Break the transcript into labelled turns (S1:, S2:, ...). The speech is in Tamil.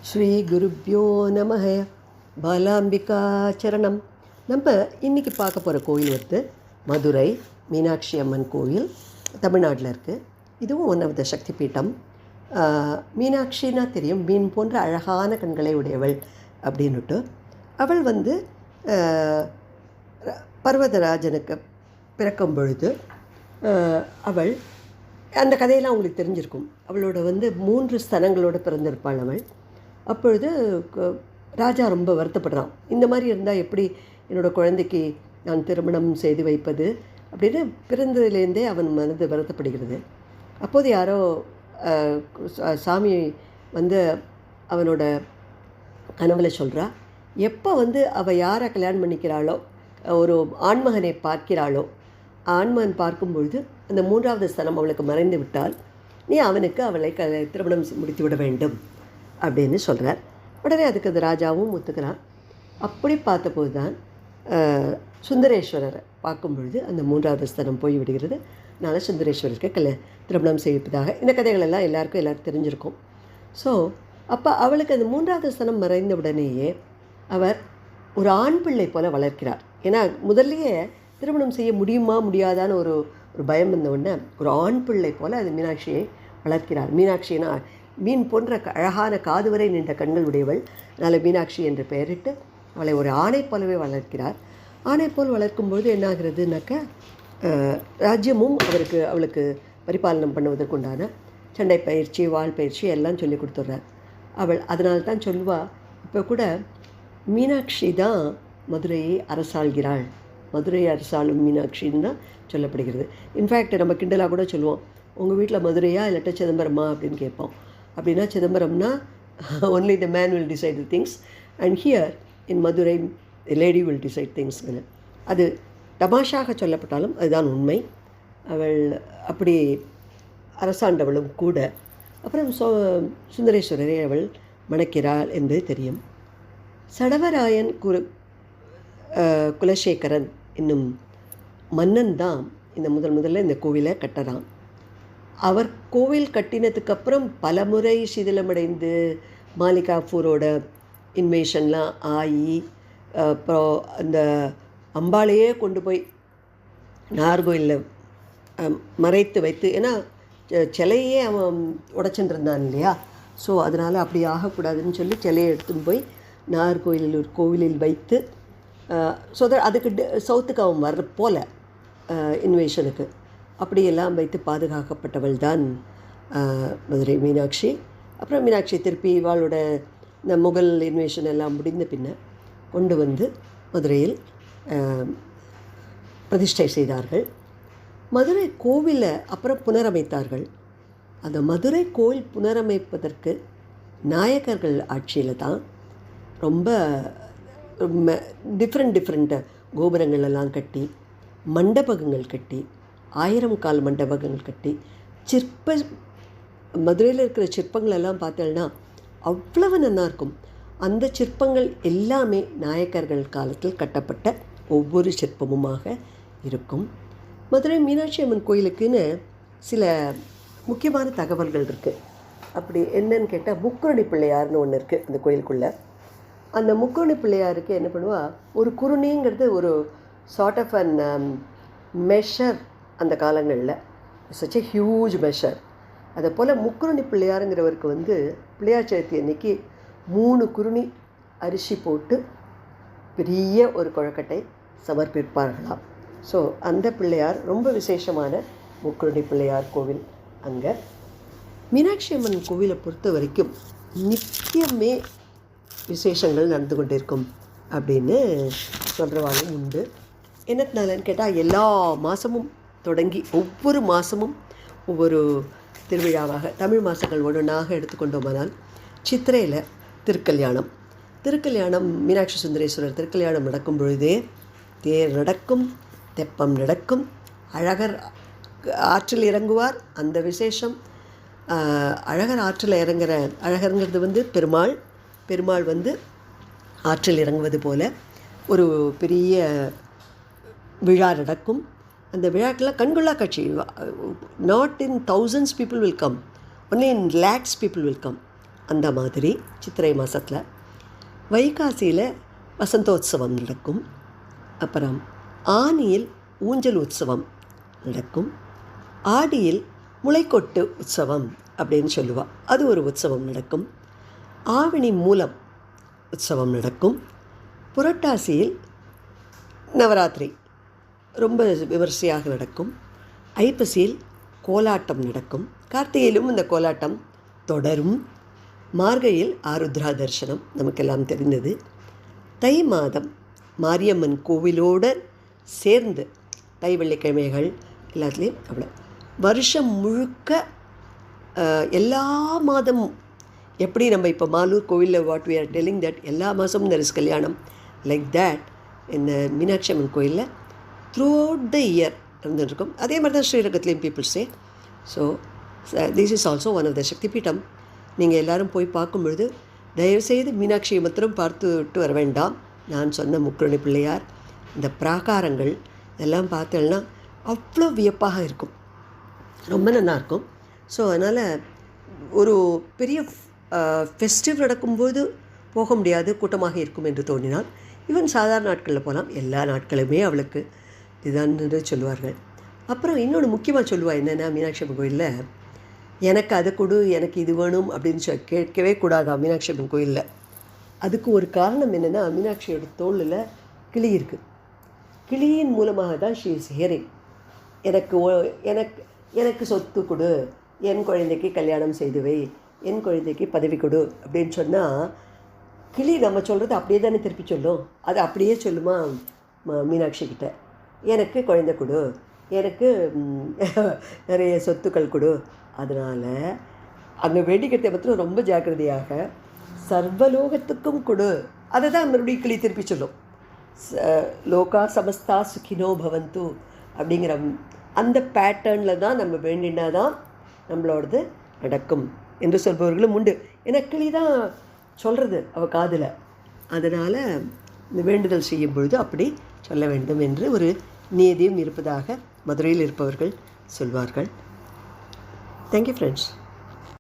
S1: ஸ்ரீ குருப்யோ நமஹ. பாலாம்பிகா சரணம். நம்ம இன்றைக்கி பார்க்க போகிற கோயில் வந்து மதுரை மீனாட்சி அம்மன் கோயில், தமிழ்நாட்டில் இருக்குது. இதுவும் one of the Shakti Peetham. மீனாட்சின்னா தெரியும், மீன் போன்ற அழகான கண்களை உடையவள் அப்படின்னுட்டு. அவள் வந்து பர்வதராஜனுக்கு பிறக்கும் பொழுது அவள் அந்த கதையெல்லாம் உங்களுக்கு தெரிஞ்சிருக்கும். அவளோட வந்து 3 ஸ்தனங்களோடு பிறந்திருப்பாள் அவள். அப்பொழுது ராஜா ரொம்ப வருத்தப்படுறான். இந்த மாதிரி இருந்தால் எப்படி என்னோடய குழந்தைக்கு நான் திருமணம் செய்து வைப்பது அப்படின்னு பிறந்ததுலேருந்தே அவன் மனது வருத்தப்படுகிறது. அப்போது யாரோ சாமி வந்து அவனோட கனவுல சொல்கிறா, எப்போ வந்து அவள் யாரை கல்யாணம் பண்ணிக்கிறாளோ, ஒரு ஆண்மகனை பார்க்கிறாளோ, ஆண்மகன் பார்க்கும்பொழுது அந்த 3வது ஸ்தனம் அவளுக்கு மறைந்து விட்டால் நீ அவனுக்கு அவளை திருமணம் முடித்து விட வேண்டும் அப்படின்னு சொல்கிறார். உடனே அதுக்கு அந்த ராஜாவும் ஒத்துக்கிறான். அப்படி பார்த்தபோது தான் சுந்தரேஸ்வரரை பார்க்கும்பொழுது அந்த 3வது ஸ்தனம் போய்விடுகிறது. அதனால் சுந்தரேஸ்வரருக்கு திருமணம் செய்வதாக இந்த கதைகளெல்லாம் எல்லாருக்கும் தெரிஞ்சிருக்கும். ஸோ அப்போ அவளுக்கு அந்த 3வது ஸ்தனம் மறைந்த உடனேயே அவர் ஒரு ஆண் பிள்ளை போல் வளர்க்கிறார். ஏன்னா முதல்லையே திருமணம் செய்ய முடியுமா முடியாதான்னு ஒரு பயம் வந்தவுடனே ஒரு ஆண் பிள்ளை போல் அது மீனாட்சியை வளர்க்கிறார். மீனாட்சினா மீன் போன்ற அழகான காது வரை நீண்ட கண்கள் உடையவள். அதனால் மீனாட்சி என்று பெயரிட்டு அவளை ஒரு ஆணை போலவே வளர்க்கிறார். ஆணை போல் வளர்க்கும்பொழுது என்னாகிறதுனாக்க ராஜ்யமும் அவளுக்கு பரிபாலனம் பண்ணுவதற்குண்டான சண்டை பயிற்சி, வாழ் பயிற்சி எல்லாம் சொல்லி கொடுத்துட்றார். அவள் அதனால்தான் சொல்லுவாள், இப்போ கூட மீனாட்சி தான் மதுரையை அரசாள்கிறாள், மதுரை அரசாளும் மீனாட்சின்னு தான் சொல்லப்படுகிறது. இன்ஃபேக்ட் நம்ம கிண்டலாக கூட சொல்லுவோம், உங்கள் வீட்டில் மதுரையா இல்லாட்ட சிதம்பரமா அப்படின்னு கேட்போம். அப்படின்னா சிதம்பரம்னா only the man will decide the things and here in Madurai the lady will decide திங்ஸ்னு. அது தமாஷாக சொல்லப்பட்டாலும் அதுதான் உண்மை. அவள் அப்படி அரசாண்டவளும் கூட. அப்புறம் சுந்தரேஸ்வரரை அவள் மணக்கிறாள் என்பது தெரியும். சடவராயன் குலசேகரன் என்னும் மன்னன் தான் இந்த முதல்ல இந்த கோவிலை கட்டுறான். அவர் கோவில் கட்டினதுக்கப்புறம் பல முறை சிதிலமடைந்து மாலிகாஃபூரோட இன்வேஷன்லாம் ஆகி அப்புறம் அந்த அம்பாளையே கொண்டு போய் நாகர்கோயிலில் மறைத்து வைத்து, ஏன்னா சிலையே அவன் உடைச்சுருந்தான் இல்லையா, ஸோ அதனால் அப்படி ஆகக்கூடாதுன்னு சொல்லி சிலையை எடுத்துன்னு போய் நாகர்கோயிலில் ஒரு கோவிலில் வைத்து ஸோ அதுக்கு சவுத்துக்கு அவன் வர்ற போல் இன்வேஷனுக்கு அப்படியெல்லாம் வைத்து பாதுகாக்கப்பட்டவள் தான் மதுரை மீனாட்சி. அப்புறம் மீனாட்சி திருப்பி இவாளோட இந்த முகல் இன்வேஷன் எல்லாம் முடிந்த பின்ன கொண்டு வந்து மதுரையில் பிரதிஷ்டை செய்தார்கள். மதுரை கோவிலை அப்புறம் புனரமைத்தார்கள். அந்த மதுரை கோவில் புனரமைப்பதற்கு நாயக்கர்கள் ஆட்சியில் தான் ரொம்ப டிஃப்ரெண்ட் கோபுரங்கள் எல்லாம் கட்டி, மண்டபங்கள் கட்டி, 1000 கால் மண்டபங்கள் கட்டி, மதுரையில் இருக்கிற சிற்பங்கள் எல்லாம் பார்த்தோன்னா அவ்வளவு நல்லாயிருக்கும். அந்த சிற்பங்கள் எல்லாமே நாயக்கர்கள் காலத்தில் கட்டப்பட்ட ஒவ்வொரு சிற்பமுமாக இருக்கும். மதுரை மீனாட்சி அம்மன் கோயிலுக்குன்னு சில முக்கியமான தகவல்கள் இருக்குது. அப்படி என்னன்னு கேட்டால், முக்குருணி பிள்ளையார்னு ஒன்று இருக்குது அந்த கோயிலுக்குள்ளே. அந்த முக்குருணி பிள்ளையாருக்கு என்ன பண்ணுவா, ஒரு குருணிங்கிறது ஒரு சார்ட் ஆஃப் அன் மெஷர் அந்த காலங்களில், சச் எ ஹியூஜ் மெஷர். அதை போல் முக்குருணி பிள்ளையாருங்கிறவருக்கு வந்து பிள்ளையார் சதுர்த்தி அன்னைக்கு 3 குருணி அரிசி போட்டு பெரிய ஒரு கொழுக்கட்டை சமர்ப்பிப்பார்களாம். ஸோ அந்த பிள்ளையார் ரொம்ப விசேஷமான முக்குருணி பிள்ளையார் கோவில். அங்கே மீனாட்சி அம்மன் கோவிலை பொறுத்த வரைக்கும் நித்தியமே விசேஷங்கள் நடந்து கொண்டிருக்கும் அப்படின்னு சொல்கிறவாலும் உண்டு. என்னத்தினாலன்னு கேட்டால், எல்லா மாதமும் தொடங்கி ஒவ்வொரு மாதமும் ஒவ்வொரு திருவிழாவாக, தமிழ் மாதங்கள் ஒன்றாக எடுத்துக்கொண்டோமானால் சித்திரையில் திருக்கல்யாணம் மீனாட்சி சுந்தரேஸ்வரர் திருக்கல்யாணம் நடக்கும் பொழுதே தேர் நடக்கும், தெப்பம் நடக்கும், அழகர் ஆற்றில் இறங்குவார். அந்த விசேஷம் அழகர் ஆற்றில் இறங்குற, அழகருங்கிறது வந்து பெருமாள் வந்து ஆற்றில் இறங்குவது போல ஒரு பெரிய விழா நடக்கும். அந்த விழாக்கெல்லாம் கண்கொள்ளா காட்சி. Not in thousands people will come, only in lakhs people will come. அந்த மாதிரி சித்திரை மாதத்தில் வைகாசியில் வசந்தோத்சவம் நடக்கும். அப்புறம் ஆனியில் ஊஞ்சல் உற்சவம் நடக்கும். ஆடியில் முளைக்கொட்டு உற்சவம் அப்படின்னு சொல்லுவாள், அது ஒரு உற்சவம் நடக்கும். ஆவணி மூலம் உற்சவம் நடக்கும். புரட்டாசியில் நவராத்திரி ரொம்ப விமர்சையாக நடக்கும். ஐப்பசியில் கோலாட்டம் நடக்கும். கார்த்திகையிலும் இந்த கோலாட்டம் தொடரும். மார்கையில் ஆருத்ரா தரிசனம் நமக்கெல்லாம் தெரிந்தது. தை மாதம் மாரியம்மன் கோவிலோடு சேர்ந்து தை வெள்ளிக்கிழமைகள் எல்லாத்துலேயும் அவ்வளோ வருஷம் முழுக்க எல்லா மாதமும் எப்படி நம்ம இப்போ மாலூர் கோவிலில் what we are telling that எல்லா மாதமும் there is கல்யாணம், லைக் தேட் இந்த மீனாட்சி அம்மன் கோயிலில் த்ரூ அவுட் த இயர் இருந்துருக்கும். அதே மாதிரி தான் ஸ்ரீரங்கத்துலேயும் பீப்புள்ஸே. So this is also one of the Shakti Peetham. நீங்கள் எல்லோரும் போய் பார்க்கும்பொழுது தயவுசெய்து மீனாட்சியை மாத்திரம் பார்த்துட்டு வர வேண்டாம். நான் சொன்ன முக்குரணி பிள்ளையார், இந்த பிராகாரங்கள் இதெல்லாம் பார்த்தேன்னா அவ்வளோ வியப்பாக இருக்கும், ரொம்ப நல்லாயிருக்கும். ஸோ அதனால் ஒரு பெரிய ஃபெஸ்டிவ் நடக்கும்போது போக முடியாது, கூட்டமாக இருக்கும் என்று தோன்றினால் ஈவன் சாதாரண நாட்களில் போகலாம். எல்லா நாட்களுமே அவளுக்கு இதுதான் சொல்லுவார்கள். அப்புறம் இன்னொன்று முக்கியமாக சொல்லுவாள் என்னென்னா, மீனாட்சி அம்மன் கோயிலில் எனக்கு அதை கொடு, எனக்கு இது வேணும் அப்படின்னு கேட்கவே கூடாதா மீனாட்சி அம்மன் கோயிலில். அதுக்கு ஒரு காரணம் என்னென்னா, மீனாட்சியோட தோளில் கிளி இருக்குது. கிளியின் மூலமாக தான் ஷீ இஸ் ஹியரிங். எனக்கு எனக்கு சொத்து கொடு, என் குழந்தைக்கு கல்யாணம் செய்து வை, என் குழந்தைக்கு பதவி கொடு அப்படின்னு சொன்னால் கிளி நம்ம சொல்கிறது அப்படியே தானே திருப்பி சொல்லும். அது அப்படியே சொல்லுமா மீனாட்சி கிட்ட, எனக்கு குழந்தை கொடு, எனக்கு நிறைய சொத்துக்கள் கொடு. அதனால் அங்கே வேண்டிக்கிறதை மாத்திரம் ரொம்ப ஜாக்கிரதையாக சர்வலோகத்துக்கும் கொடு, அதை தான் மறுபடியும் கிளி திருப்பி சொல்லும். லோகா சமஸ்தா சுகினோ பவந்து அப்படிங்கிற அந்த பேட்டர்னில் தான் நம்ம வேண்டினா தான் நம்மளோடது நடக்கும் என்று சொல்பவர்களும் உண்டு. ஏன்னா கிளி தான் சொல்கிறது அவள் காதில். அதனால் இந்த வேண்டுதல் செய்யும் பொழுது அப்படி சொல்ல வேண்டும் என்று ஒரு நியதியும் இருப்பதாக மதுரையில் இருப்பவர்கள் சொல்வார்கள். Thank you friends.